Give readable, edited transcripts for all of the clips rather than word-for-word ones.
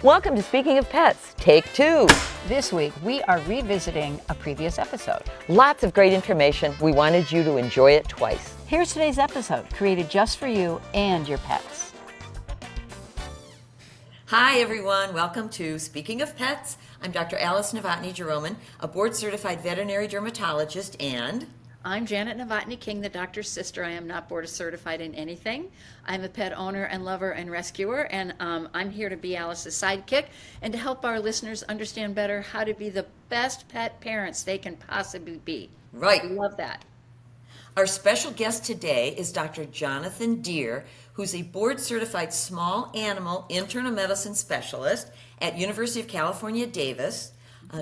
Welcome to Speaking of Pets, Take 2. This week, we are revisiting a previous episode. Lots of great information. We wanted you to enjoy it twice. Here's today's episode, created just for you and your pets. Hi, everyone. Welcome to Speaking of Pets. I'm Dr. Alice Novotny-Jeroman, a board-certified veterinary dermatologist, and... I'm Janet Novotny King, the doctor's sister. I am not board certified in anything. I'm a pet owner and lover and rescuer, and I'm here to be Alice's sidekick and to help our listeners understand better how to be the best pet parents they can possibly be. Right. I love that. Our special guest today is Dr. Jonathan Deere, who's a board-certified small animal internal medicine specialist at University of California, Davis.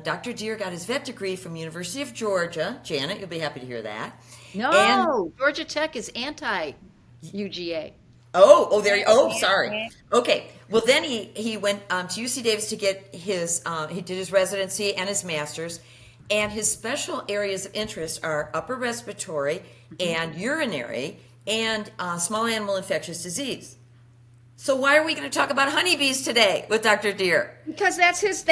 Dr. Deere got his vet degree from University of Georgia. Janet, you'll be happy to hear that. No, Georgia Tech is anti-UGA. Sorry. Okay. Well, then he went to UC Davis to get his, he did his residency and his master's. And his special areas of interest are upper respiratory and urinary and small animal infectious disease. So why are we going to talk about honeybees today with Dr. Deere? Because that's his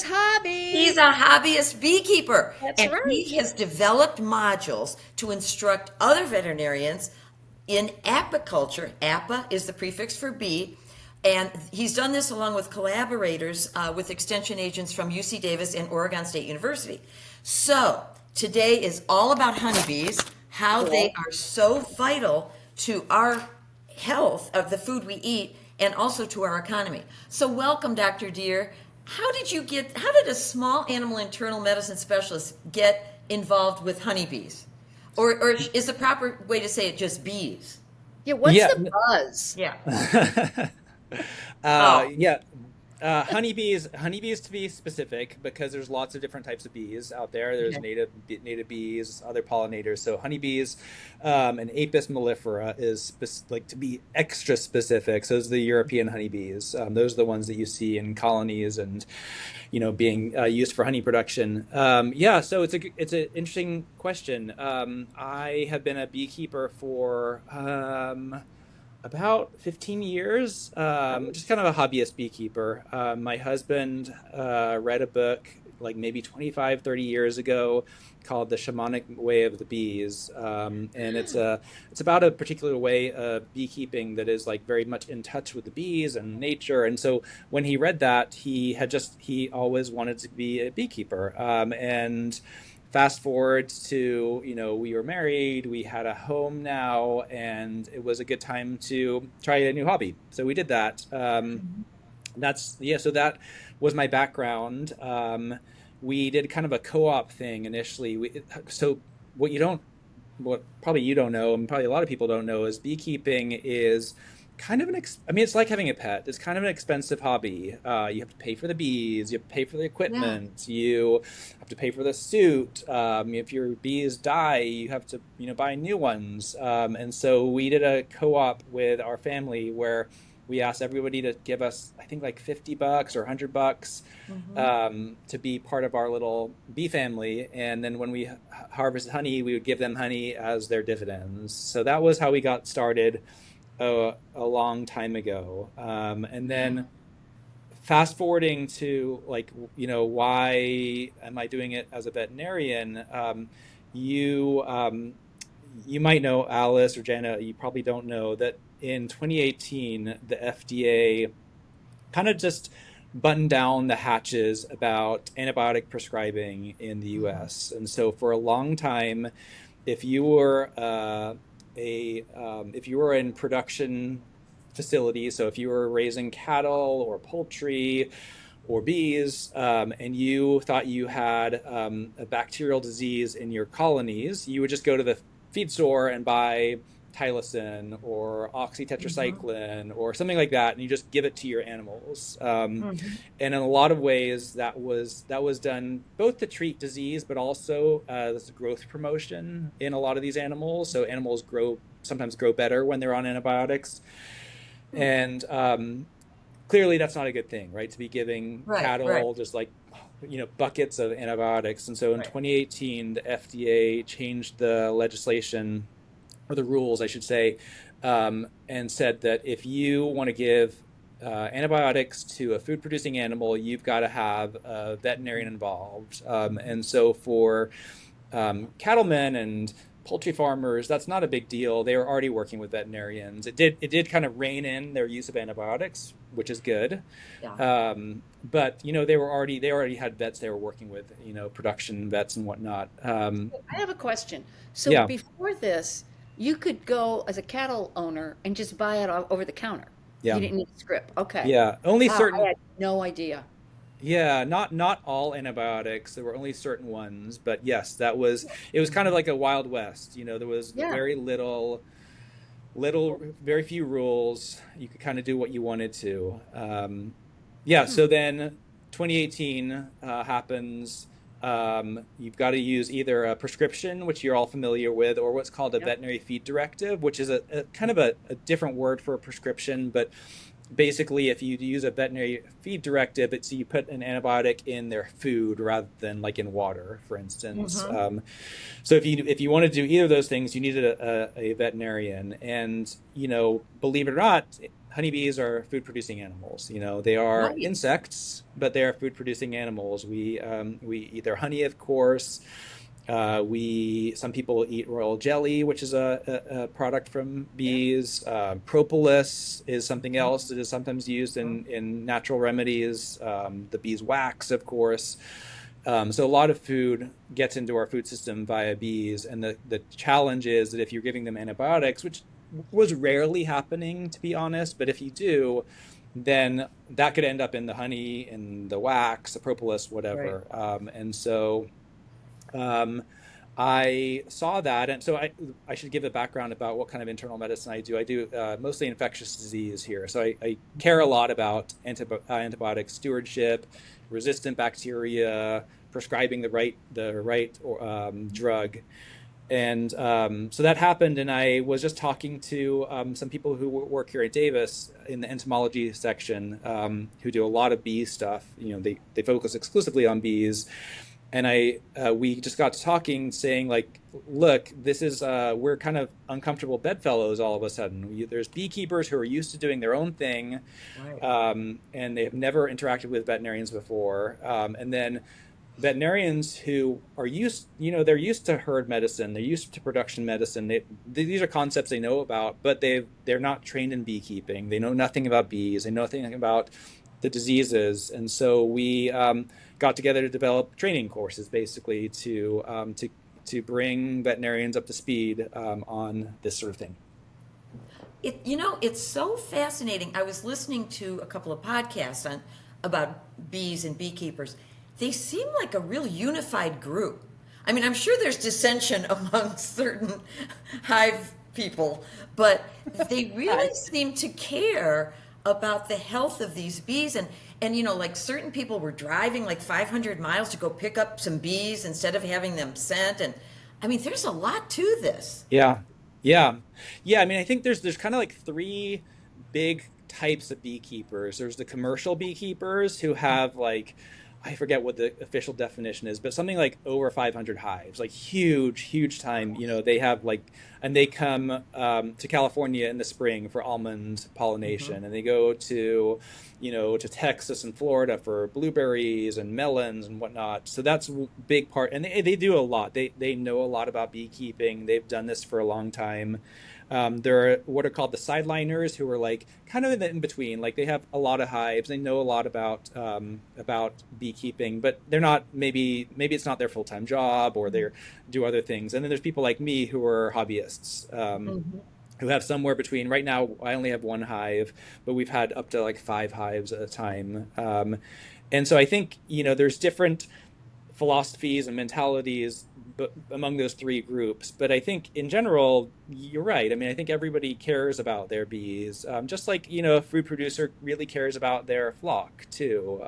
hobby. He's a hobbyist beekeeper. That's and right. He has developed modules to instruct other veterinarians in apiculture. Apa is the prefix for bee. And he's done this along with collaborators with extension agents from UC Davis and Oregon State University. So today is all about honeybees, how they are so vital to our health of the food we eat and also to our economy. So welcome, Dr. Deere. How did a small animal internal medicine specialist get involved with honeybees? Or is the proper way to say it just bees? Yeah, what's the buzz? Yeah. Honeybees to be specific, because there's lots of different types of bees out there. There's native bees, other pollinators. So honeybees and Apis mellifera is to be extra specific. So those are the European honeybees. Those are the ones that you see in colonies and being used for honey production. So it's an interesting question. I have been a beekeeper for about 15 years, just kind of a hobbyist beekeeper. My husband read a book like maybe 25, 30 years ago called The Shamanic Way of the Bees. And it's about a particular way of beekeeping that is like very much in touch with the bees and nature. And so when he read that, he always wanted to be a beekeeper. And fast forward to, we were married, we had a home now, and it was a good time to try a new hobby. So we did that. So that was my background. We did kind of a co-op thing initially. What probably you don't know, and probably a lot of people don't know, is beekeeping is kind of it's like having a pet. It's kind of an expensive hobby. You have to pay for the bees, you have to pay for the equipment, you have to pay for the suit. If your bees die, you have to buy new ones. And so we did a co-op with our family where we asked everybody to give us, I think, like $50 or $100 to be part of our little bee family. And then when we harvested honey, we would give them honey as their dividends. So that was how we got started a long time ago. And then fast forwarding to why am I doing it as a veterinarian? You might know, Alice or Jenna, you probably don't know that in 2018, the FDA kind of just buttoned down the hatches about antibiotic prescribing in the US. And so for a long time, if you were if you were in production facilities, so if you were raising cattle or poultry or bees, and you thought you had a bacterial disease in your colonies, you would just go to the feed store and buy Tylosin or oxytetracycline or something like that, and you just give it to your animals. And in a lot of ways, that was done both to treat disease, but also as growth promotion in a lot of these animals. So animals sometimes grow better when they're on antibiotics, and clearly that's not a good thing, right? To be giving cattle just buckets of antibiotics. And so in 2018, the FDA changed the legislation, or the rules, I should say, and said that if you want to give antibiotics to a food producing animal, you've got to have a veterinarian involved. And so for cattlemen and poultry farmers, that's not a big deal. They were already working with veterinarians. It did kind of rein in their use of antibiotics, which is good. Yeah. But they already had vets they were working with, production vets and whatnot. I have a question. So Yeah. before this, you could go as a cattle owner and just buy it over the counter. Yeah. You didn't need a script. Okay. Yeah, only Wow, certain. I had no idea. Yeah, not all antibiotics. There were only certain ones, but yes, it was kind of like a Wild West. There was Yeah. very very few rules. You could kind of do what you wanted to. Yeah, so then 2018 happens. You've got to use either a prescription, which you're all familiar with, or what's called a Yep. veterinary feed directive, which is a kind of a different word for a prescription, but basically, if you use a veterinary feed directive, it's you put an antibiotic in their food rather than like in water, for instance. So if you want to do either of those things, you needed a veterinarian. And believe it or not, honeybees are food producing animals. They are Right. insects, but they are food producing animals. We eat their honey, of course. Some people eat royal jelly, which is a product from bees. Propolis is something else that is sometimes used in natural remedies. The bees' wax, of course. So a lot of food gets into our food system via bees, and the challenge is that if you're giving them antibiotics, which was rarely happening, to be honest, but if you do, then that could end up in the honey, in the wax, the propolis, whatever. And so I saw that, and so I should give a background about what kind of internal medicine I do. I do mostly infectious disease here, so I care a lot about antibiotic stewardship, resistant bacteria, prescribing the right drug, and so that happened. And I was just talking to some people who work here at Davis in the entomology section, who do a lot of bee stuff. They focus exclusively on bees. And we just got to talking, saying like, look, this is we're kind of uncomfortable bedfellows all of a sudden. There's beekeepers who are used to doing their own thing, Right. and they have never interacted with veterinarians before. And then veterinarians who are they're used to herd medicine, they're used to production medicine. These are concepts they know about, but they're not trained in beekeeping. They know nothing about bees. They know nothing about the diseases, and so we got together to develop training courses, basically to bring veterinarians up to speed on this sort of thing. It's so fascinating. I was listening to a couple of podcasts about bees and beekeepers. They seem like a real unified group. I mean, I'm sure there's dissension among certain hive people, but they really seem to care about the health of these bees. And like certain people were driving like 500 miles to go pick up some bees instead of having them sent. And I mean, there's a lot to this. Yeah, yeah, yeah. I mean, I think there's kind of like three big types of beekeepers. There's the commercial beekeepers who have like, I forget what the official definition is, but something like over 500 hives, like huge time. They have like, and they come to California in the spring for almond pollination, and they go to, to Texas and Florida for blueberries and melons and whatnot. So that's a big part, and they do a lot. They know a lot about beekeeping. They've done this for a long time. There are what are called the sideliners, who are like kind of in between. Like they have a lot of hives, they know a lot about beekeeping, but they're not. Maybe it's not their full time job, or they do other things. And then there's people like me who are hobbyists, who have somewhere between. Right now, I only have one hive, but we've had up to like 5 hives at a time. And so I think there's different philosophies and mentalities among those three groups. But I think in general, you're right. I mean, I think everybody cares about their bees, just like, a food producer really cares about their flock too.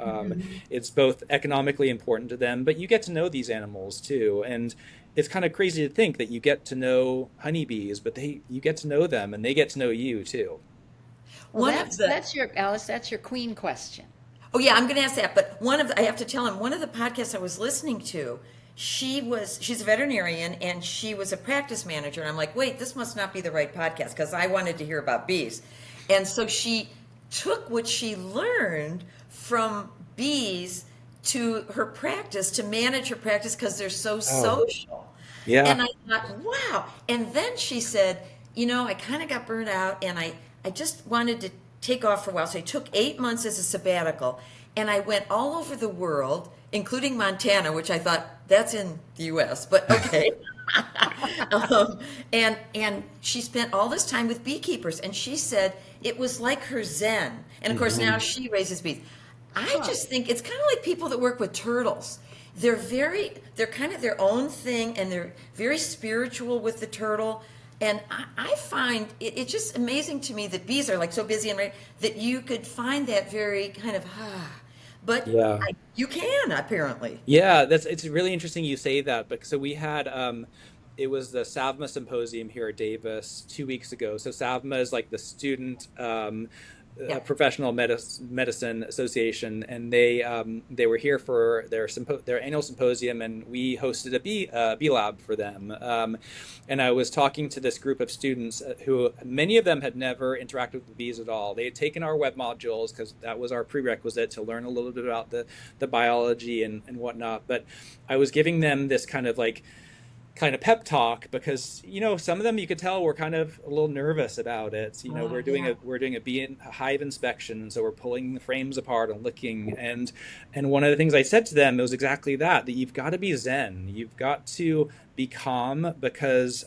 It's both economically important to them, but you get to know these animals too. And it's kind of crazy to think that you get to know honeybees, but you get to know them and they get to know you too. Well, that's your queen question. Oh yeah, I'm going to ask that. But I have to tell him, one of the podcasts I was listening to, she's a veterinarian and she was a practice manager. And I'm like, wait, this must not be the right podcast, because I wanted to hear about bees. And so she took what she learned from bees to her practice, to manage her practice, because they're so social. Yeah. And I thought, wow. And then she said, I kind of got burnt out, and I just wanted to take off for a while. So I took 8 months as a sabbatical, and I went all over the world, including Montana, which I thought, that's in the U.S., but okay. And she spent all this time with beekeepers, and she said it was like her zen. And of course, now she raises bees. I just think it's kind of like people that work with turtles. They're kind of their own thing, and they're very spiritual with the turtle. And I find it's just amazing to me that bees are like so busy, and that you could find that very kind of but Yeah. you can apparently. Yeah, it's really interesting you say that, because so we had it was the SAVMA symposium here at Davis 2 weeks ago. So SAVMA is like the student professional medicine association, and they were here for their annual symposium, and we hosted a bee lab for them. And I was talking to this group of students who, many of them had never interacted with bees at all. They had taken our web modules because that was our prerequisite to learn a little bit about the biology and whatnot. But I was giving them this kind of pep talk, because some of them, you could tell, were kind of a little nervous about it. We're doing a bee hive inspection, and so we're pulling the frames apart and looking, and one of the things I said to them was exactly that you've got to be zen, you've got to be calm, because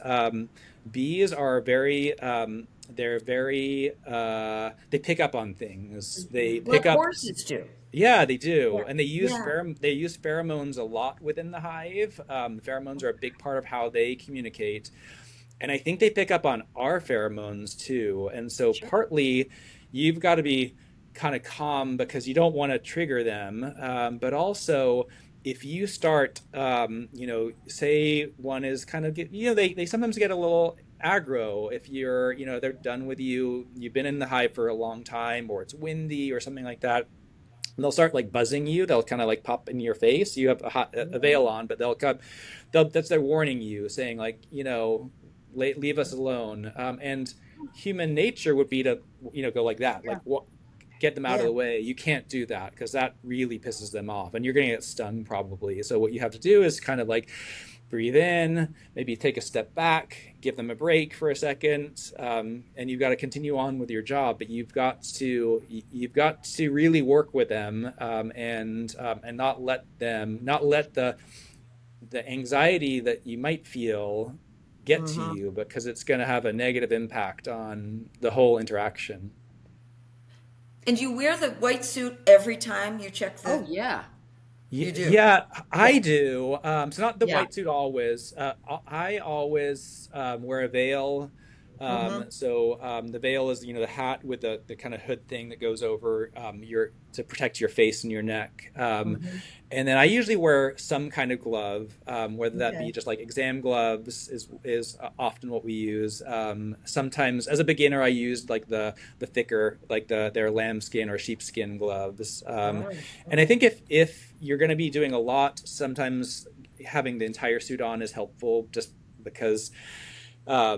bees are very they're very they pick up on things. They pick up. Horses do. Yeah, they do, Yeah. and they use Yeah. they use pheromones a lot within the hive. Pheromones are a big part of how they communicate, and I think they pick up on our pheromones too. And so partly, you've got to be kind of calm, because you don't want to trigger them, but also, if you start, say one is kind of they sometimes get a little aggro if they're done with you. You've been in the hive for a long time, or it's windy or something like that. And they'll start buzzing you. They'll kind of pop in your face. You have a veil on, but they're warning you, saying leave us alone. And human nature would be to go like that, get them out of the way. You can't do that, because that really pisses them off, and you're going to get stung probably. So what you have to do is kind of breathe in, maybe take a step back, give them a break for a second, and you've got to continue on with your job. But you've got to really work with them, and not let the anxiety that you might feel get to you, because it's going to have a negative impact on the whole interaction. And you wear the white suit every time you check the. Oh, yeah. You do? Yeah, I do. So not the Yeah. white suit always. I always wear a veil. So the veil is, the hat with the kind of hood thing that goes over to protect your face and your neck. And then I usually wear some kind of glove, whether that be just exam gloves is often what we use. Sometimes as a beginner, I used the thicker, their lambskin or sheepskin gloves. And I think if you're going to be doing a lot, sometimes having the entire suit on is helpful, just because I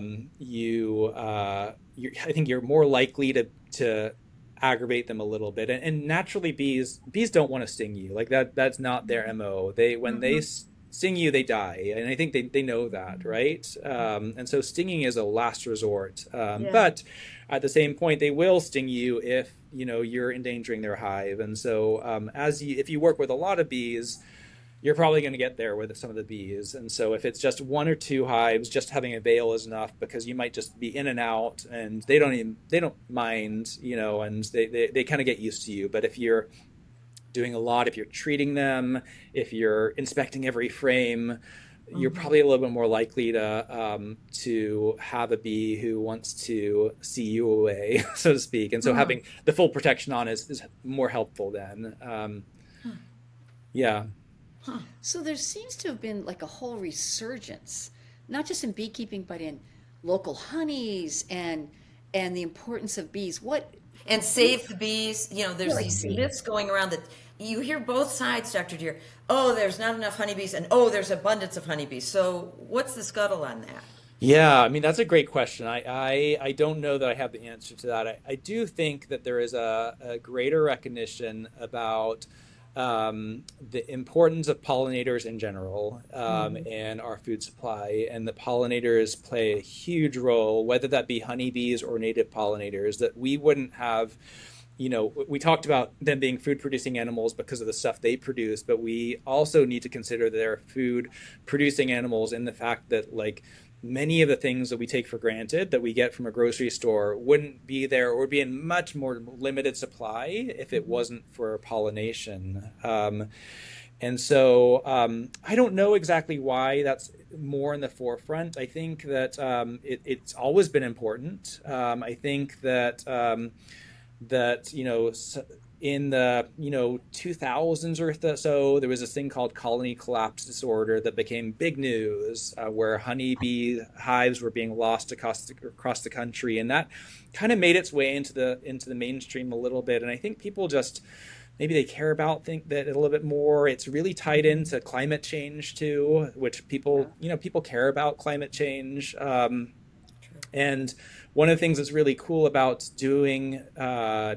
think you're more likely to aggravate them a little bit, and naturally bees don't want to sting you. That's not their MO. When they sting you, they die, and I think they know that, right? And so stinging is a last resort, but at the same point, they will sting you if you're endangering their hive. And so if you work with a lot of bees, you're probably going to get there with some of the bees. And so if it's just one or two hives, just having a veil is enough, because you might just be in and out, and they don't mind, and they kind of get used to you. But if you're doing a lot, if you're treating them, if you're inspecting every frame, you're probably a little bit more likely to have a bee who wants to see you away, so to speak. And so having the full protection on is more helpful then. Yeah. So there seems to have been a whole resurgence, not just in beekeeping, but in local honeys and the importance of bees. And save the bees. There's these myths going around that you hear both sides, Dr. Deere. Oh, there's not enough honeybees, and oh, there's abundance of honeybees. So what's the scuttle on that? Yeah, I mean that's a great question. I don't know that I have the answer to that. I do think that there is a greater recognition about the importance of pollinators in general in our food supply, and the pollinators play a huge role, whether that be honeybees or native pollinators. That we wouldn't have, we talked about them being food producing animals because of the stuff they produce, but we also need to consider their food producing animals in the fact that like many of the things that we take for granted that we get from a grocery store wouldn't be there or would be in much more limited supply if it wasn't for pollination. And so I don't know exactly why that's more in the forefront. I think that it's always been important. I think that in the 2000s or so, there was this thing called colony collapse disorder that became big news, where honeybee hives were being lost across the country, and that kind of made its way into the mainstream a little bit. And I think people just maybe they care about think that a little bit more. It's really tied into climate change too, which people care about climate change. And one of the things that's really cool about being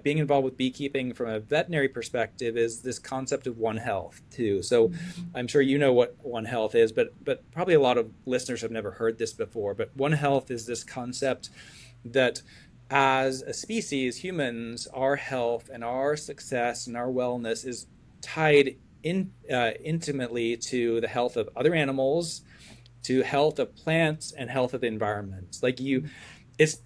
involved with beekeeping from a veterinary perspective is this concept of One Health too. So I'm sure you know what One Health is, but probably a lot of listeners have never heard this before. But One Health is this concept that as a species, humans, our health and our success and our wellness is tied intimately to the health of other animals, to health of plants, and health of the environment. Like it's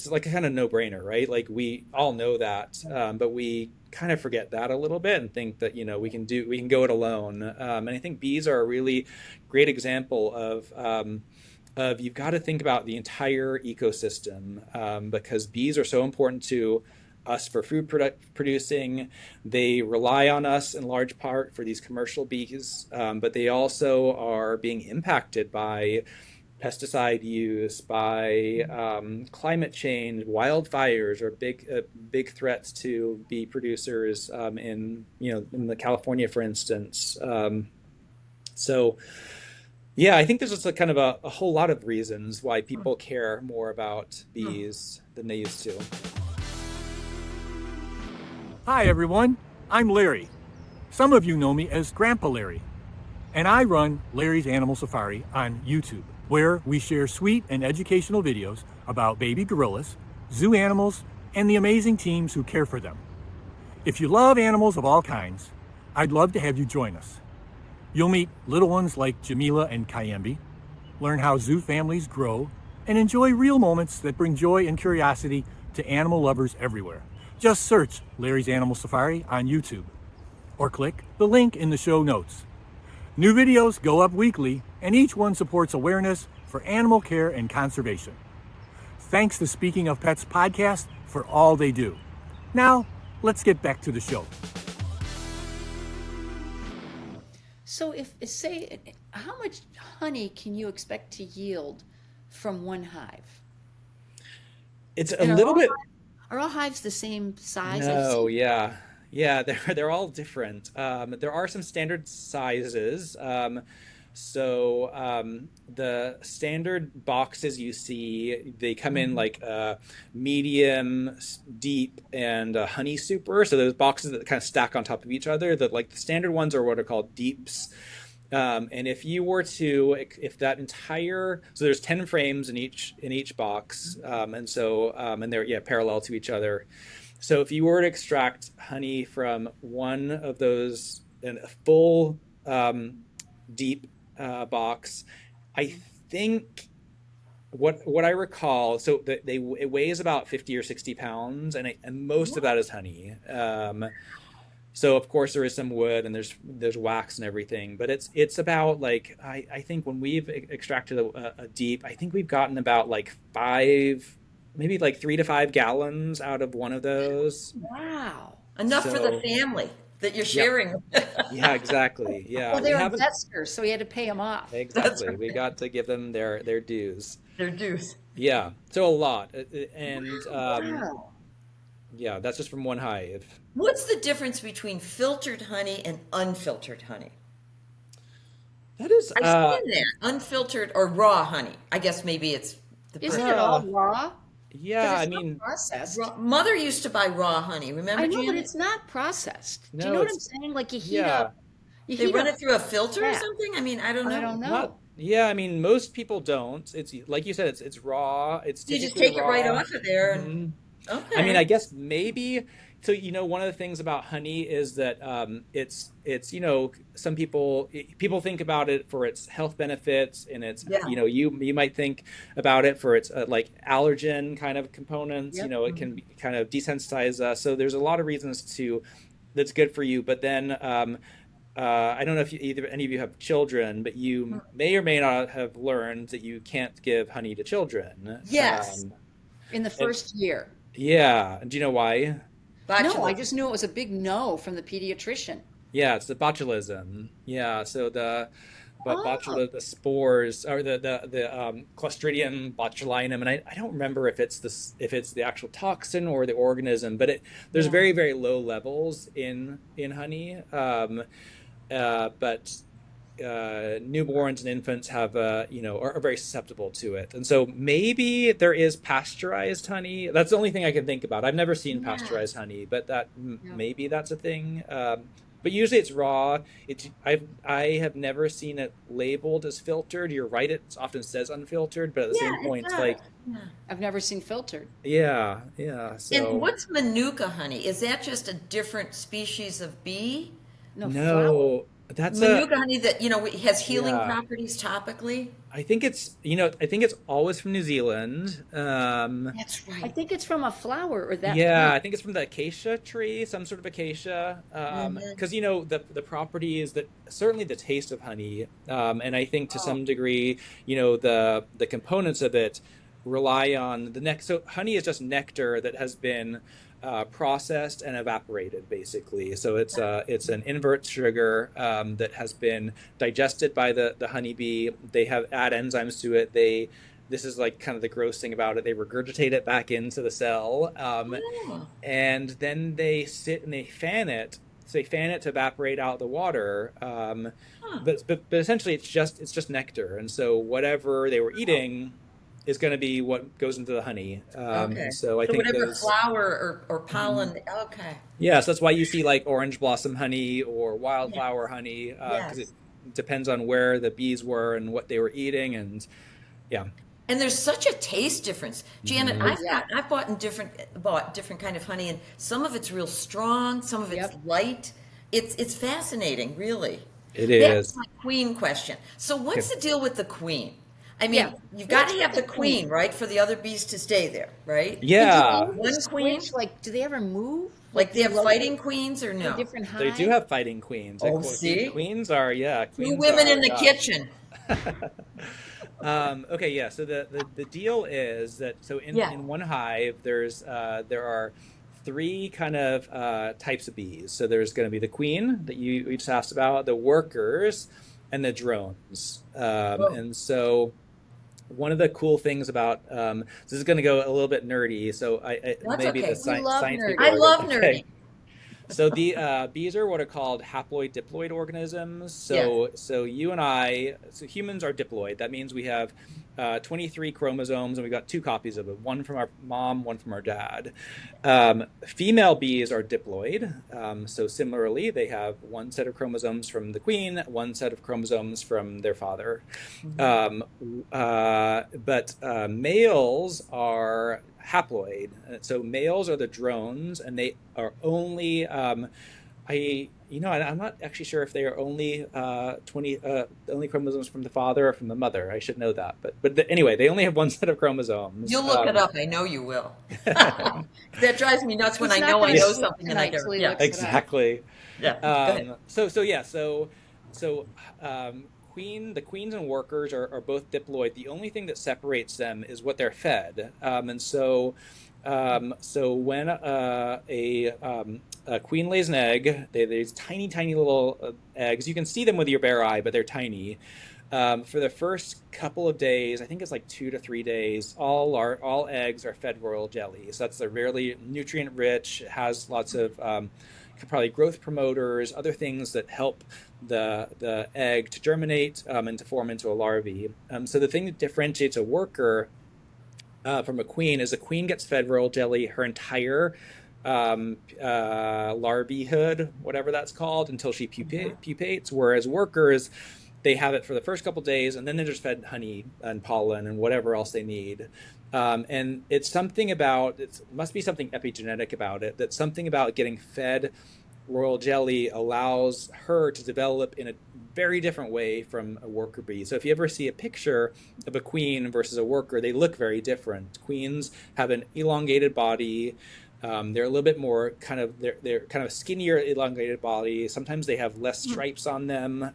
like a kind of no-brainer, right? Like we all know that, but we kind of forget that a little bit and think that we can go it alone. And I think bees are a really great example of you've got to think about the entire ecosystem, because bees are so important to us for food producing. They rely on us in large part for these commercial bees, but they also are being impacted by pesticide use, by climate change. Wildfires are big threats to bee producers in the California, for instance. So yeah, I think there's just a kind of a whole lot of reasons why people care more about bees than they used to. Hi everyone, I'm Larry. Some of you know me as Grandpa Larry, and I run Larry's Animal Safari on YouTube, where we share sweet and educational videos about baby gorillas, zoo animals, and the amazing teams who care for them. If you love animals of all kinds, I'd love to have you join us. You'll meet little ones like Jamila and Kayembe, learn how zoo families grow, and enjoy real moments that bring joy and curiosity to animal lovers everywhere. Just search Larry's Animal Safari on YouTube, or click the link in the show notes. New videos go up weekly, and each one supports awareness for animal care and conservation. Thanks to Speaking of Pets podcast for all they do. Now, let's get back to the show. So how much honey can you expect to yield from one hive? It's a little bit. Are all hives the same size? No, yeah, they're all different. There are some standard sizes. So the standard boxes you see, they come in like medium, deep, and honey super. So those boxes that kind of stack on top of each other. The standard ones are what are called deeps. And if that entire, so there's 10 frames in each box, and they're parallel to each other. So if you were to extract honey from one of those in a full deep box, I think what I recall, so it weighs about 50 or 60 pounds, and most of that is honey. So of course there is some wood and there's wax and everything, but it's about I think when we've extracted a deep, I think we've gotten about maybe 3 to 5 gallons out of one of those. Wow. Enough for the family that you're sharing. Yeah, exactly. Yeah. Well, they're investors, so we had to pay them off. Exactly. Right. We got to give them their dues. Their dues. Yeah. So a lot. And Wow. yeah, that's just from one hive. What's the difference between filtered honey and unfiltered honey? That is, I've seen that unfiltered or raw honey. I guess maybe it's the Isn't person. it all raw? yeah, Because I it's not mean, processed. Mother used to buy raw honey. Remember, I know, but Janet? it's not processed. Do you no, know what I'm it's, saying? Like yeah, you They heat run up it through a filter or fat. something. I mean, I don't I know. don't not, know. yeah, I mean, most people don't. It's like you said, it's raw. It's You just typically take it right raw. off of there, and Mhm. I mean, I okay. guess maybe. So, one of the things about honey is that it's some people think about it for its health benefits, and it's Yeah. you might think about it for its like allergen kind of components. Yep. It can be, kind of desensitize us. So there's a lot of reasons to that's good for you. But then I don't know if either any of you have children, but you may or may not have learned that you can't give honey to children. Yes. In the And first year. yeah, do you know why? No, I Botulism. just knew it was a big no from the pediatrician. Yeah, it's the botulism. Yeah, so Oh, the spores or the Clostridium botulinum, and I don't remember if it's the actual toxin or the organism, but there's yeah. very very low levels in honey. But newborns and infants have are very susceptible to it, and so maybe there is pasteurized honey. That's the only thing I can think about. I've never seen Yeah. pasteurized honey, but that Yeah. maybe that's a thing. But usually it's raw. I have never seen it labeled as filtered. You're right; it often says unfiltered, but at the Yeah, same it point, does. like Yeah. I've never seen filtered. yeah. And So what's Manuka honey? Is that just a different species of bee? No flour. no, that's a Manuka honey that, has healing yeah. properties topically? I think it's always from New Zealand. That's I right. think it's from a flower or that Yeah, plant. I think it's from the acacia tree, some sort of acacia. Hmm. Because the properties that certainly the taste of honey, and I think to Oh, some degree, the components of it rely on the neck. So honey is just nectar that has been processed and evaporated, basically. So it's an invert sugar that has been digested by the honeybee. They have add enzymes to it. This is like kind of the gross thing about it. They regurgitate it back into the cell, Oh. and then they sit and they fan it. So they fan it to evaporate out the water. Huh. But essentially, it's just nectar, and so whatever they were eating is going to be what goes into the honey. Okay. And so I So think whatever those. flower or pollen. Okay. Yeah, so that's why you see like orange blossom honey or wildflower Yes. honey, because it Yes. depends on where the bees were and what they were eating, and yeah. And there's such a taste difference. Janet, Hmm. oh yeah. I've bought different kind of honey, and some of it's real strong, some of it's Yep. light. It's fascinating, really. It That's is. my queen question. So Okay. what's the deal with the queen? I Yeah. mean, you've got What's to with have the the queen, queen? right, for the other bees to stay there, right? And do they Yeah, ever One queen? switch? Like, do they ever move? Like Like, do they you have locate fighting queens or in a no? different they do hive? have fighting queens. Oh, see? Two Queens women are, in the yeah. kitchen. Okay, yeah. So the deal is that so Yeah. in one hive there are three kind of types of bees. So there's going to be the queen that you just asked about, the workers, and the drones. Oh, And so one of the cool things about this is going to go a little bit nerdy. So that's maybe the okay. We love science people I nerdy. are love okay. nerdy. So the bees are what are called haploid diploid organisms. Yes. So humans are diploid. That means we have 23 chromosomes, and we got two copies of it, one from our mom, one from our dad. Female bees are diploid. So similarly, they have one set of chromosomes from the queen, one set of chromosomes from their father. Mhm. Um, but males are haploid. So males are the drones, and they are only I'm not actually sure if they are only 20 only chromosomes from the father or from the mother. I should know that, but anyway, they only have one set of chromosomes. You'll look it up. I know you will. That drives me nuts when He's I not know I going to Yeah, know sleep something and I tonight don't. till he Yeah. looks it up. exactly. Yeah. Go ahead. So the queens and workers are both diploid. The only thing that separates them is what they're fed. So when a queen lays an egg, these tiny, tiny little eggs. You can see them with your bare eye, but they're tiny. For the first couple of days, I think it's like 2 to 3 days, all eggs are fed royal jelly. So that's a really nutrient rich, has lots of probably growth promoters, other things that help the egg to germinate and to form into a larvae. So the thing that differentiates a worker from a queen is a queen gets fed royal jelly her entire larvaehood, whatever that's called, until she pupates, whereas workers, they have it for the first couple days, and then they're just fed honey and pollen and whatever else they need. And it's something about, it must be something epigenetic about it, that something about getting fed royal jelly allows her to develop in a very different way from a worker bee. So if you ever see a picture of a queen versus a worker, they look very different. Queens have an elongated body. They're a little bit more they're kind of skinnier, elongated body. Sometimes they have less stripes on them.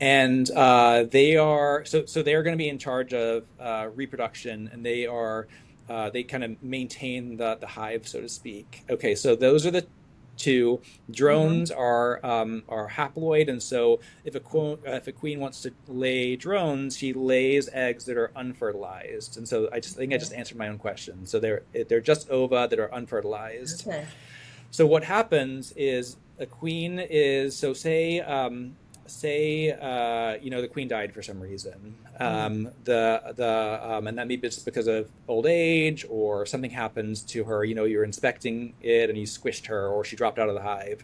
And they are they're going to be in charge of reproduction, and they kind of maintain the hive, so to speak. Okay, so those are the two. Drones are haploid, and so if a queen wants to lay drones, she lays eggs that are unfertilized. And so I just answered my own question. So they're just ova that are unfertilized. Okay. So what happens is a queen is, so say the queen died for some reason, and that may be just because of old age, or something happens to her. You're inspecting it and you squished her, or she dropped out of the hive.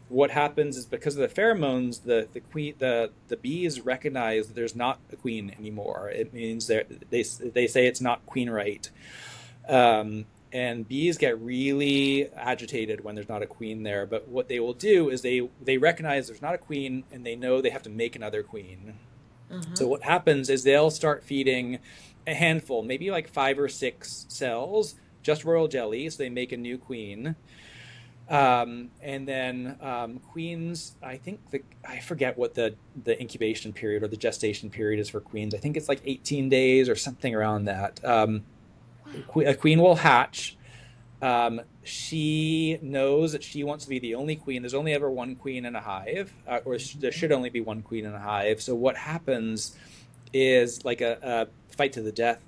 What happens is, because of the pheromones, the bees recognize that there's not a queen anymore. It means they say it's not queen right. And bees get really agitated when there's not a queen there. But what they will do is they recognize there's not a queen, and they know they have to make another queen. So what happens is they'll start feeding a handful, maybe like 5 or 6 cells, just royal jelly. So they make a new queen. And then queens, I forget what the incubation period or the gestation period is for queens. I think it's like 18 days or something around that. A queen will hatch. She knows that she wants to be the only queen. There's only ever one queen in a hive, or there should only be one queen in a hive. So what happens is like a fight to the death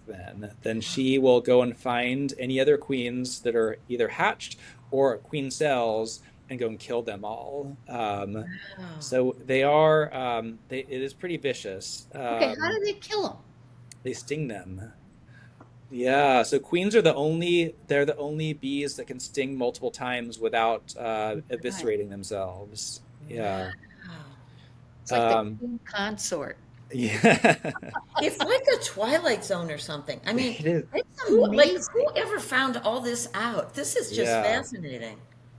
then she will go and find any other queens that are either hatched or queen cells and go and kill them all. So they are, it is pretty vicious. Okay, how do they kill them? They sting them. Yeah, so queens are the only bees that can sting multiple times without eviscerating themselves. Yeah. It's like the queen consort. Yeah. It's like a Twilight Zone or something. I mean, It is. who ever found all this out? This is just fascinating.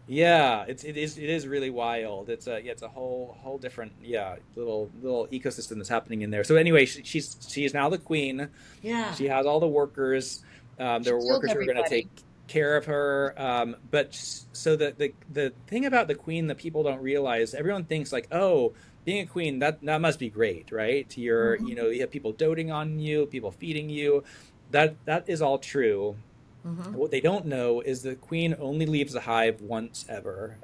Yeah, it is really wild. It's a whole different little ecosystem that's happening in there. So anyway, she's now the queen. Yeah. She has all the workers. There are workers who are going to take care of her. But so the thing about the queen that people don't realize, everyone thinks like, oh, being a queen, that must be great, right? You have people doting on you, people feeding you. That is all true. What they don't know is the queen only leaves the hive once ever,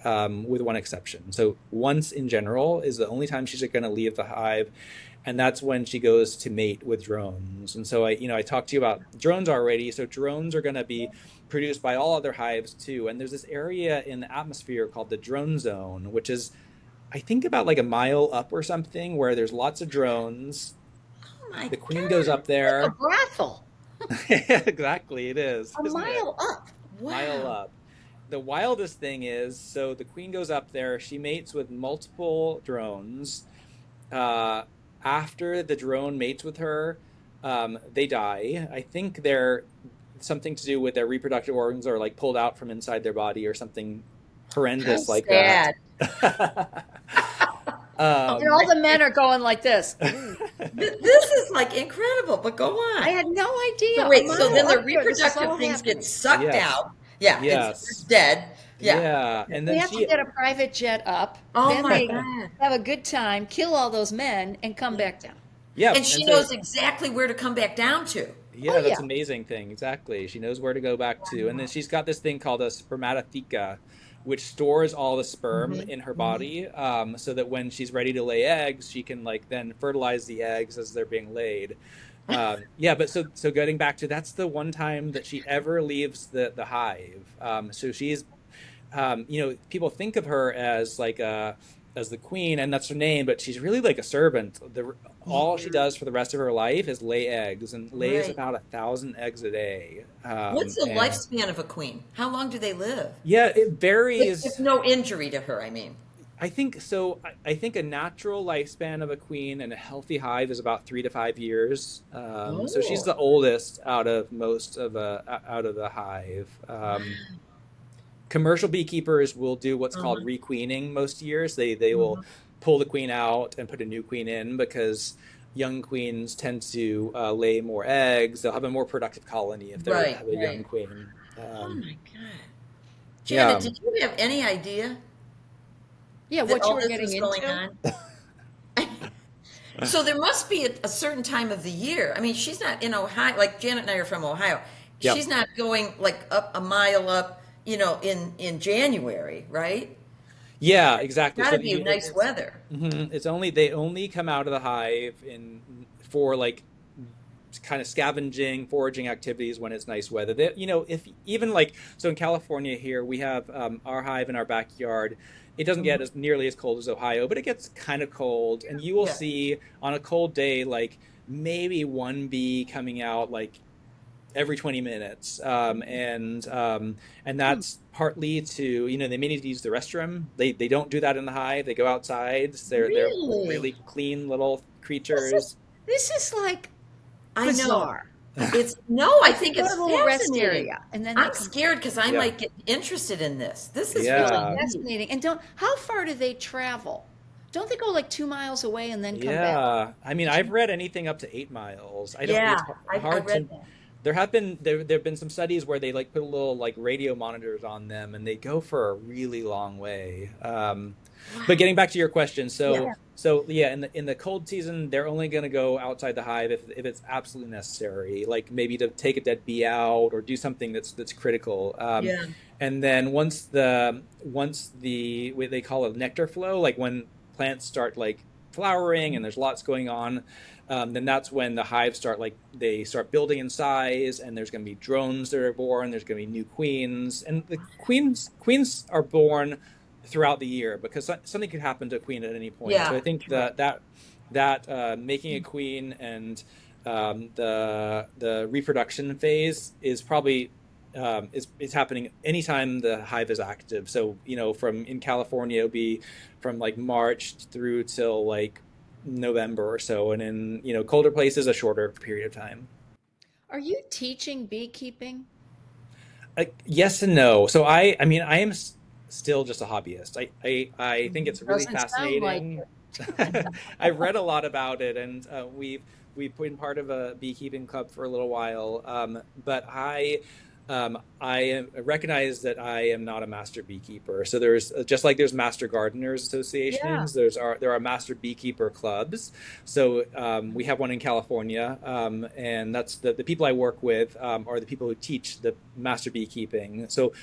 with one exception. So once in general is the only time she's going to leave the hive, and that's when she goes to mate with drones. And so I talked to you about drones already. So drones are going to be produced by all other hives too. And there's this area in the atmosphere called the drone zone, which is, I think, about like a mile up or something, where there's lots of drones. Oh my The queen God. goes up there. Like a brothel. Exactly, it is. A mile up. Wow. Mile up. The wildest thing is, so the queen goes up there, she mates with multiple drones. After the drone mates with her, they die. I think they're something to do with their reproductive organs are like pulled out from inside their body or something horrendous like that. All the men are going like this. This is like incredible, but go on. I had no idea. So wait, so then the reproductive things get sucked out. Yeah, it's dead. Yeah. And They then have to get a private jet up. Oh then my they God. have a good time, kill all those men, and come back down. Yeah, And she knows exactly where to come back down to. Yeah, that's an amazing thing. Exactly. She knows where to go back to. And then she's got this thing called a spermatotheca, which stores all the sperm in her body, so that when she's ready to lay eggs, she can like then fertilize the eggs as they're being laid. Yeah, but so getting back to, that's the one time that she ever leaves the hive. So she's, people think of her as like as the queen, and that's her name, but she's really like a servant. All she does for the rest of her life is lay eggs, and lays about 1,000 eggs a day. What's the lifespan of a queen? How long do they live? Yeah, it varies. If no injury to her, I mean. I think so. I think a natural lifespan of a queen in a healthy hive is about 3 to 5 years. So she's the oldest out of most of out of the hive. Commercial beekeepers will do what's called requeening most years. They will pull the queen out and put a new queen in, because young queens tend to lay more eggs. They'll have a more productive colony if they have a young queen. Oh my God. Janet, did you have any idea? Yeah, what you were getting into. Going on? So there must be a certain time of the year. I mean, she's not in Ohio. Like Janet and I are from Ohio. Yep. She's not going like up a mile up, in January, right? Yeah, exactly. Gotta be nice weather. It's they only come out of the hive for like kind of scavenging, foraging activities when it's nice weather. If even like, so in California here, we have our hive in our backyard. It doesn't get as nearly as cold as Ohio, but it gets kind of cold, and you will see on a cold day like maybe one bee coming out like every 20 minutes, and that's partly to they may need to use the restroom. They don't do that in the hive. They go outside. They're really clean little creatures. This is like I bizarre. know. I think it's a little rest fascinating. area, and then I'm scared because I might get interested in this. This is really fascinating. And how far do they travel? Don't they go like 2 miles away and then come back? Yeah, I mean, I've read anything up to 8 miles. I don't. It's hard I read to. that. There have been some studies where they like put a little like radio monitors on them, and they go for a really long way. But getting back to your question, in the cold season, they're only going to go outside the hive if it's absolutely necessary, like maybe to take a dead bee out or do something that's critical. And then once what they call a nectar flow, like when plants start like flowering and there's lots going on, then that's when the hives start building in size, and there's going to be drones that are born. There's going to be new queens, and the queens are born throughout the year, because something could happen to a queen at any point. So I think that making a queen and the reproduction phase is probably is happening anytime the hive is active. So from in California, it'll be from like March through till like November or so, and in colder places a shorter period of time. Are you teaching beekeeping? Yes and no. So I am still just a hobbyist. I think it's really fascinating. I've read a lot about it, and we've been part of a beekeeping club for a little while. But I recognize that I am not a master beekeeper. So there's just like there's master gardeners associations. There are master beekeeper clubs. So we have one in California, and that's the people I work with are the people who teach the master beekeeping. So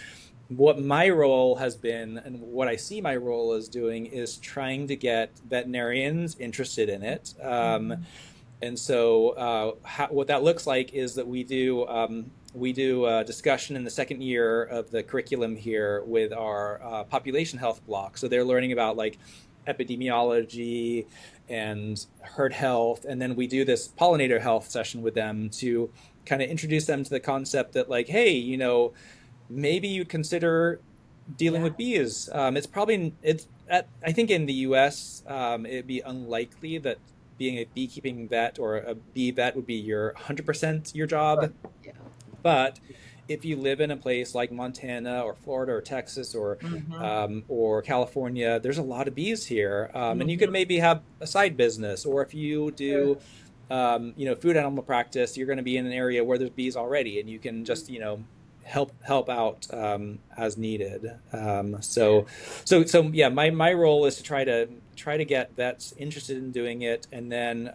what my role has been, and what I see my role as doing, is trying to get veterinarians interested in it. And so what that looks like is that we do a discussion in the second year of the curriculum here with our population health block. So they're learning about like epidemiology and herd health, and then we do this pollinator health session with them to kind of introduce them to the concept that like, hey, maybe you'd consider dealing with bees. I think in the U.S. It'd be unlikely that being a beekeeping vet or a bee vet would be your 100% your job. Yeah. But if you live in a place like Montana or Florida or Texas or California, there's a lot of bees here, and you could maybe have a side business. Or if you do, food animal practice, you're going to be in an area where there's bees already, and you can just help out as needed. My role is to try try to get vets interested in doing it. And then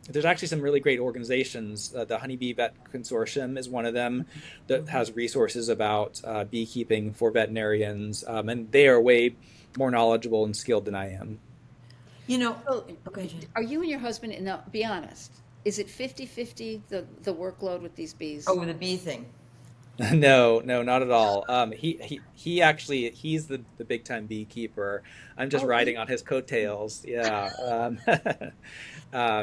there's actually some really great organizations. The Honeybee Vet Consortium is one of them that has resources about beekeeping for veterinarians, and they are way more knowledgeable and skilled than I am. You know, So, okay, are you and your husband, and now, be honest, is it 50-50, the workload with these bees? oh, the bee thing. No, no, not at all. He actually he's the big time beekeeper. I'm just Oh, riding on his coattails. Yeah.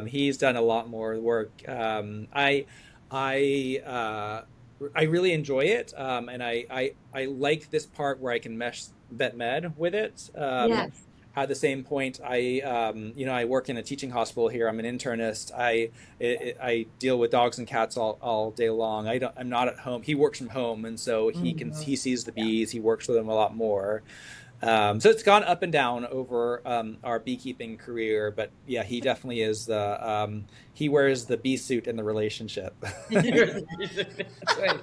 He's done a lot more work. I I really enjoy it, and I like this part where I can mesh vet med with it. Yes. At the same point, I work in a teaching hospital here. I'm an internist. I deal with dogs and cats all day long. I'm not at home. He works from home, and so he sees the bees. He works with them a lot more. So it's gone up and down over our beekeeping career, but yeah, he definitely is he wears the bee suit in the relationship. Right.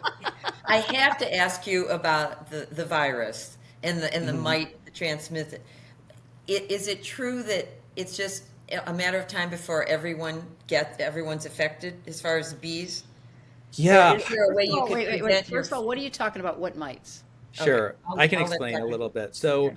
I have to ask you about the virus and the mite that transmits it. Is it true that it's just a matter of time before everyone's affected as far as the bees? Yeah, Or is there a way you could Wait. prevent First of all, what are you talking about? What mites? sure. Okay. I can I'll let explain a Dr. little bit. So,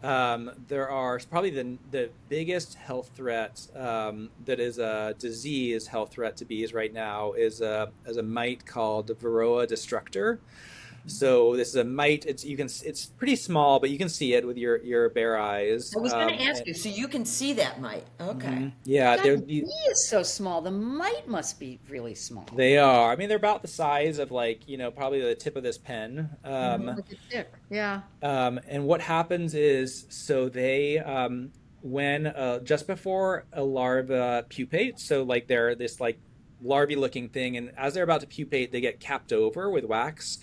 there are probably the biggest health threat that is a disease health threat to bees right now is a mite called Varroa destructor. So this is a mite. It's pretty small, but you can see it with your bare eyes. I was going to ask you, so you can see that mite. Okay. Yeah, God, the bee is so small. The mite must be really small. they are. I mean, they're about the size of probably the tip of this pen. Like a tick. Yeah. And what happens is, so they, when just before a larva pupates, so like they're this like larvae-looking thing, and as they're about to pupate, they get capped over with wax,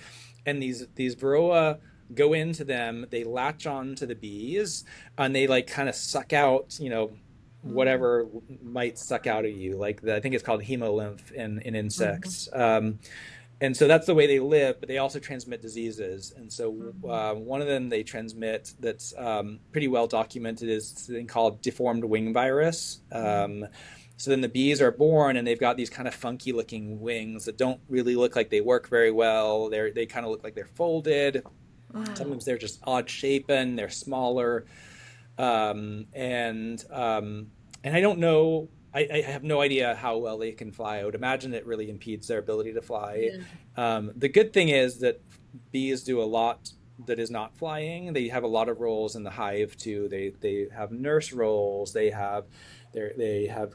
and these varroa go into them. They latch on to the bees, and they like kind of suck out, whatever might suck out of you. I think it's called hemolymph in insects. And so that's the way they live, but they also transmit diseases. And so one of them they transmit that's pretty well documented is something called deformed wing virus. So then the bees are born and they've got these kind of funky looking wings that don't really look like they work very well. They kind of look like they're folded. Wow. Sometimes they're just odd shapen, they're smaller. And I don't know, I have no idea how well they can fly. I would imagine it really impedes their ability to fly. Yeah. The good thing is that bees do a lot that is not flying. They have a lot of roles in the hive too. They have nurse roles. They have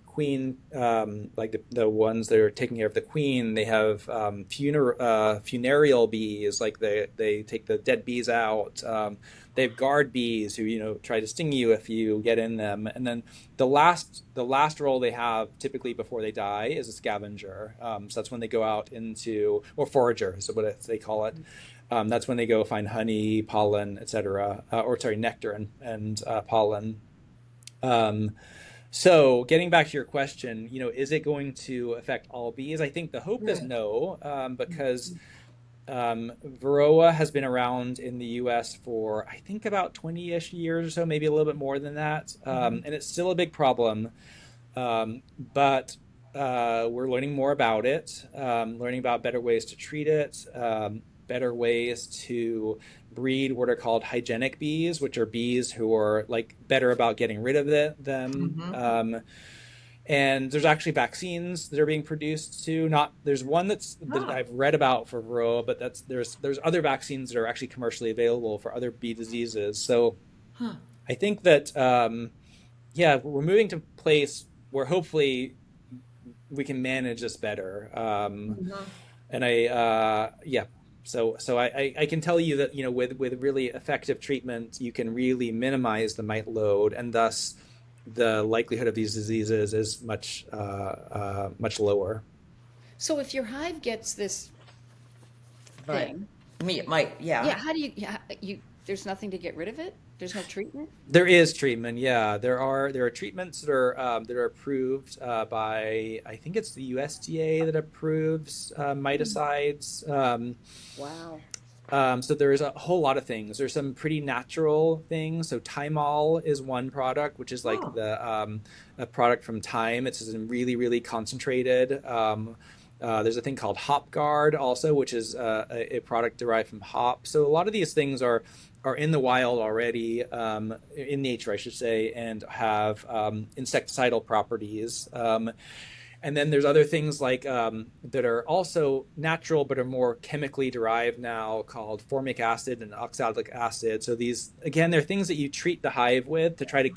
queen, like the ones that are taking care of the queen. They have funereal bees, like they take the dead bees out. They have guard bees who try to sting you if you get in them. And then the last role they have typically before they die is a scavenger. So that's when they go out or forager is what they call it. That's when they go find honey, pollen, etc. Nectar and pollen. So getting back to your question, is it going to affect all bees? I think the hope is no, because Varroa has been around in the U.S. for, I think, about 20-ish years or so, maybe a little bit more than that. And it's still a big problem. But we're learning more about it, learning about better ways to treat it, better ways to breed what are called hygienic bees, which are bees who are better about getting rid of them. And there's actually vaccines that are being produced too. There's one that I've read about for Varroa, but there's other vaccines that are actually commercially available for other bee diseases. So I think that we're moving to a place where hopefully we can manage this better. And So I can tell you that with really effective treatment, you can really minimize the mite load, and thus the likelihood of these diseases is much lower. So if your hive gets this thing, Me, it might, yeah. how do you? There's nothing to get rid of it. There's no treatment. There is treatment. Yeah, there are treatments that are approved by, I think it's the USDA that approves miticides. Wow. So there's a whole lot of things. There's some pretty natural things. So Thymol is one product, which is like Oh, a product from thyme. It's really, really concentrated. There's a thing called Hop Guard also, which is a product derived from hop. So a lot of these things are in the wild already, in nature, I should say, and have insecticidal properties. And then there's other things like that are also natural but are more chemically derived now, called formic acid and oxalic acid. So these, again, they're things that you treat the hive with to try to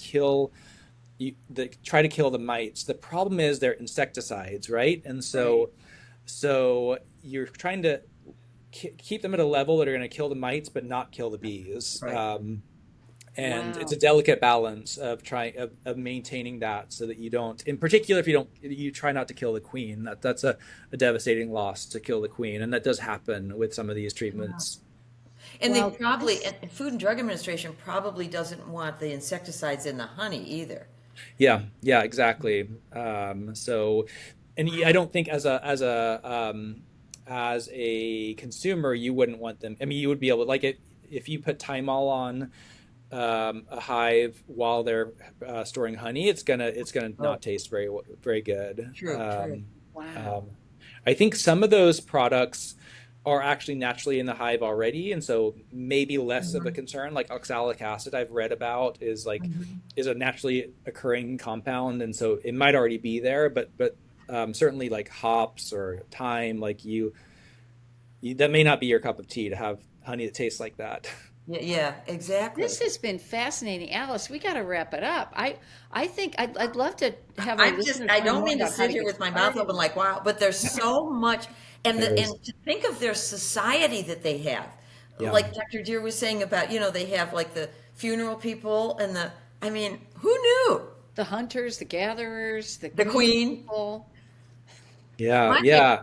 try to kill the mites. The problem is they're insecticides, right? And so you're trying to keep them at a level that are going to kill the mites but not kill the bees. right. And Wow. it's a delicate balance of of maintaining that, so that you don't, in particular, if you try not to kill the queen. That's a devastating loss, to kill the queen, and that does happen with some of these treatments. And Well, they probably, this, and Food and Drug Administration probably doesn't want the insecticides in the honey either. Yeah, exactly. So, and I don't think as a consumer, you wouldn't want them. I mean, you would be able to, like, it if you put Thymol on a hive while they're storing honey, it's gonna Oh, not taste very good. true, true. wow. Um, I think some of those products are actually naturally in the hive already, and so maybe less of a Mhm, concern. Like oxalic acid, I've read about, mhm. is a naturally occurring compound, and so it might already be there. But certainly like hops or thyme, like that may not be your cup of tea to have honey that tastes like that. Yeah, yeah, exactly. This has been fascinating, Alice. We got to wrap it up. I think I'd love to have our listeners I learn don't more mean to about how sit to here get with my mouth started. open like, wow, but there's so much, There is. and to think of their society that they have. Yeah. Like Dr. Deere was saying about, they have like the funeral people and I mean, who knew? The hunters, the gatherers, the The queen queen. people. Yeah, Must be, yeah.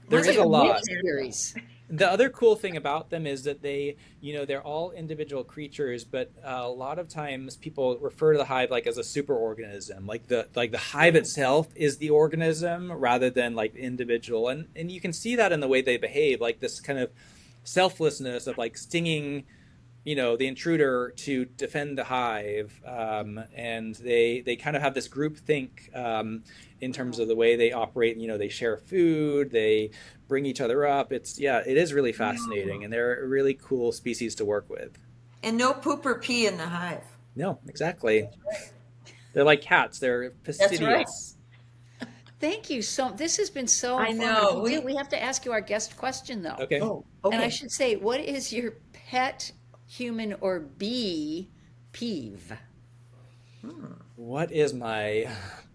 There must It's is be like a a mini lot. wonderful. series. The other cool thing about them is that they're all individual creatures, but a lot of times people refer to the hive like as a superorganism. Like the hive itself is the organism rather than like individual. And you can see that in the way they behave, like this kind of selflessness of like stinging, the intruder to defend the hive. And they kind of have this group think, in terms of the way they operate. They share food, they bring each other up. It is really fascinating, and they're a really cool species to work with. And no poop or pee in the hive. No, exactly. They're like cats. They're That's right. fastidious. Thank you so. This has been so I informative. know. We have to ask you our guest question though, Okay. Oh, and I okay. should say, what is your pet, human, or bee peeve? What is my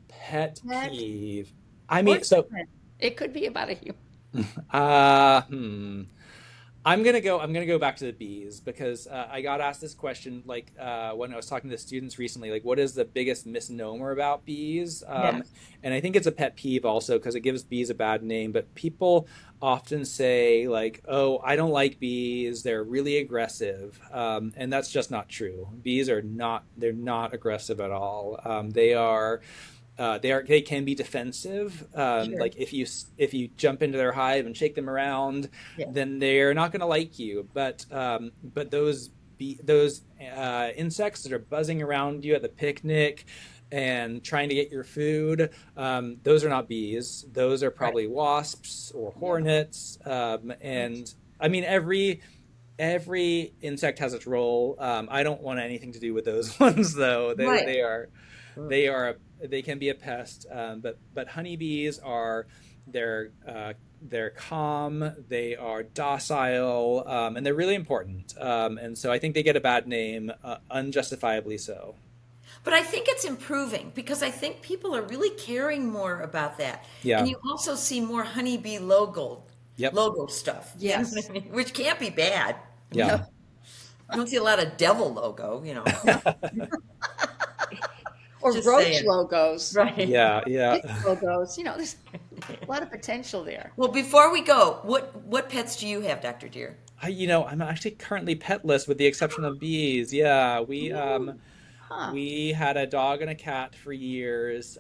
pet Pet peeve? I or mean, so human? It could be about a human. uh hmm. I'm gonna go back to the bees, because I got asked this question, like, when I was talking to students recently, like, what is the biggest misnomer about bees? Yes. And I think it's a pet peeve also, because it gives bees a bad name. But people often say like, "Oh, I don't like bees. They're really aggressive," and that's just not true. Bees are not. They're not aggressive at all. They can be defensive. Sure. Like if you jump into their hive and shake them around, Yeah. then they're not going to like you. But those insects that are buzzing around you at the picnic and trying to get your food, those are not bees. Those are Right. probably wasps or Yeah. hornets. And I mean, every insect has its role. I don't want anything to do with those ones, though. They Right. they are they are they can be a pest. But honeybees they're calm, they are docile, and they're really important. And so I think they get a bad name, unjustifiably so. But I think it's improving because I think people are really caring more about that. And Yeah. you also see more honeybee Yep. logo stuff. You know what Yes. I mean? Which can't be bad. Yeah. I don't see a lot of devil logo. Or Just roach saying. logos, Right. Yeah. fish Yeah. logos. There's a lot of potential there. Well, before we go, what pets do you have, Dr. Deere? I'm actually currently petless with the exception of bees. Yeah, we Ooh. We had a dog and a cat for years.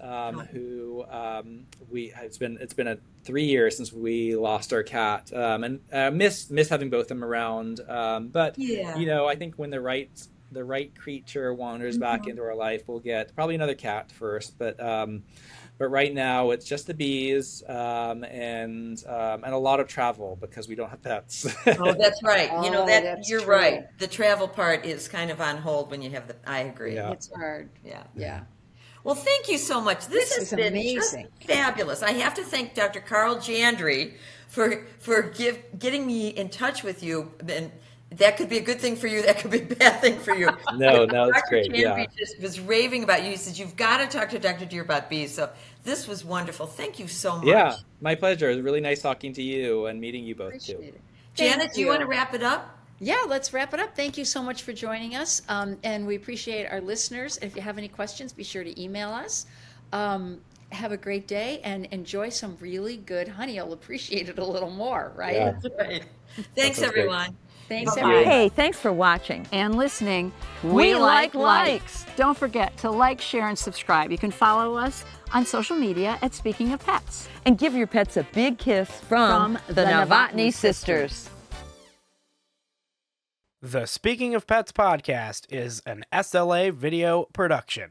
Who it's been 3 years since we lost our cat, and miss having both of them around. But Yeah. I think when the right creature wanders back into our life, we'll get probably another cat first. But right now it's just the bees, and a lot of travel because we don't have pets. Oh, that's right. Oh, That that's you're true. right. The travel part is kind of on hold when you have I agree. Yeah. It's hard. Yeah. Yeah. Well, thank you so much. This has is been amazing. just fabulous. I have to thank Dr. Carl Jandry for getting me in touch with you. And that could be a good thing for you. That could be a bad thing for you. No, But it's Dr. great. Jandry Yeah. just was raving about you. He says, you've got to talk to Dr. Deer about bees. So this was wonderful. Thank you so much. Yeah, my pleasure. It was really nice talking to you and meeting you both too. Appreciate it. Janet, Thank do you want to wrap it up? Yeah, let's wrap it up. Thank you so much for joining us. And we appreciate our listeners. If you have any questions, be sure to email us. Have a great day and enjoy some really good honey. You'll appreciate it a little more, right? Yeah. That's right. Thanks, sounds great. everyone. Thanks, Bye-bye. everybody. Hey, thanks for watching. And listening. We like likes. Don't forget to like, share, and subscribe. You can follow us on social media at Speaking of Pets. And give your pets a big kiss from the Novotny sisters. The Speaking of Pets podcast is an SLA video production.